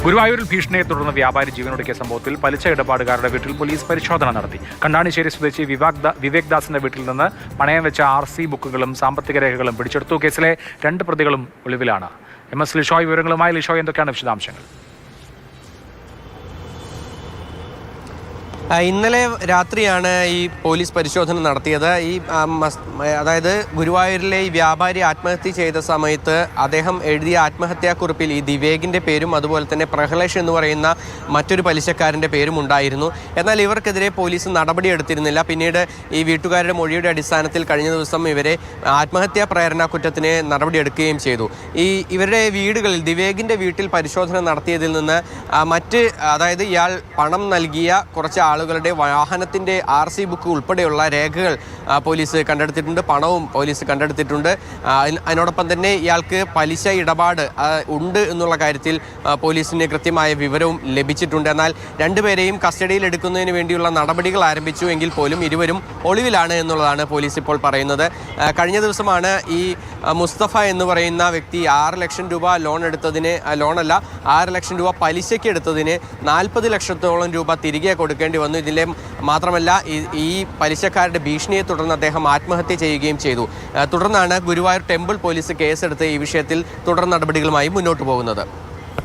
ഗുരുവായൂരിൽ ഭീഷണിയെ തുടർന്ന് വ്യാപാരി ജീവനൊടുക്കിയ സംഭവത്തിൽ പലിശ ഇടപാടുകാരുടെ വീട്ടിൽ പോലീസ് പരിശോധന നടത്തി. കണ്ണാണിശ്ശേരി സ്വദേശി വിവേക് ദാസിന്റെ വീട്ടിൽ നിന്ന് പണയം വെച്ച RC ബുക്കുകളും സാമ്പത്തിക രേഖകളും പിടിച്ചെടുത്തു. കേസിലെ 2 പ്രതികളും ഒളിവിലാണ്. MS ലിഷോയ് വിവരങ്ങളുമായി. ലിഷോയ്, എന്തൊക്കെയാണ് വിശദാംശങ്ങൾ? ഇന്നലെ രാത്രിയാണ് ഈ പോലീസ് പരിശോധന നടത്തിയത്. അതായത് ഗുരുവായൂരിലെ ഈ വ്യാപാരി ആത്മഹത്യ ചെയ്ത സമയത്ത് അദ്ദേഹം എഴുതിയ ആത്മഹത്യാക്കുറിപ്പിൽ ഈ ദിവേകിൻ്റെ പേരും അതുപോലെ തന്നെ പ്രഹ്ലേഷ് എന്ന് പറയുന്ന മറ്റൊരു പലിശക്കാരൻ്റെ പേരും ഉണ്ടായിരുന്നു. എന്നാൽ ഇവർക്കെതിരെ പോലീസ് നടപടിയെടുത്തിരുന്നില്ല. പിന്നീട് ഈ വീട്ടുകാരുടെ മൊഴിയുടെ അടിസ്ഥാനത്തിൽ കഴിഞ്ഞ ദിവസം ഇവരെ ആത്മഹത്യാ പ്രേരണ കുറ്റത്തിന് നടപടിയെടുക്കുകയും ചെയ്തു. ഇവരുടെ വീടുകളിൽ ദിവേകിൻ്റെ വീട്ടിൽ പരിശോധന നടത്തിയതിൽ നിന്ന് അതായത് ഇയാൾ പണം നൽകിയ കുറച്ച് ആളുകളുടെ വാഹനത്തിൻ്റെ RC ബുക്ക് ഉൾപ്പെടെയുള്ള രേഖകൾ പോലീസ് കണ്ടെടുത്തിട്ടുണ്ട്. പണവും പോലീസ് കണ്ടെടുത്തിട്ടുണ്ട്. അതിനോടൊപ്പം തന്നെ ഇയാൾക്ക് പലിശ ഇടപാട് ഉണ്ട് എന്നുള്ള കാര്യത്തിൽ പോലീസിന് കൃത്യമായ വിവരവും ലഭിച്ചിട്ടുണ്ട്. എന്നാൽ രണ്ടുപേരെയും കസ്റ്റഡിയിൽ എടുക്കുന്നതിന് വേണ്ടിയുള്ള നടപടികൾ ആരംഭിച്ചു എങ്കിൽ പോലും ഇരുവരും ഒളിവിലാണ് എന്നുള്ളതാണ് പോലീസ് ഇപ്പോൾ പറയുന്നത്. കഴിഞ്ഞ ദിവസമാണ് ഈ മുസ്തഫ എന്ന് പറയുന്ന വ്യക്തി 6 ലക്ഷം രൂപ ലോണല്ല 6 ലക്ഷം രൂപ പലിശയ്ക്ക് എടുത്തതിന് 40 ലക്ഷത്തോളം രൂപ തിരികെ കൊടുക്കേണ്ടി വന്നു. ഇതിലെ മാത്രമല്ല ഈ പലിശക്കാരുടെ ഭീഷണിയെ തുടർന്ന് അദ്ദേഹം ആത്മഹത്യ ചെയ്യുകയും ചെയ്തു. തുടർന്നാണ് ഗുരുവായൂർ ടെമ്പിൾ പോലീസ് കേസെടുത്ത് ഈ വിഷയത്തിൽ തുടർ നടപടികളുമായി മുന്നോട്ട് പോകുന്നത്.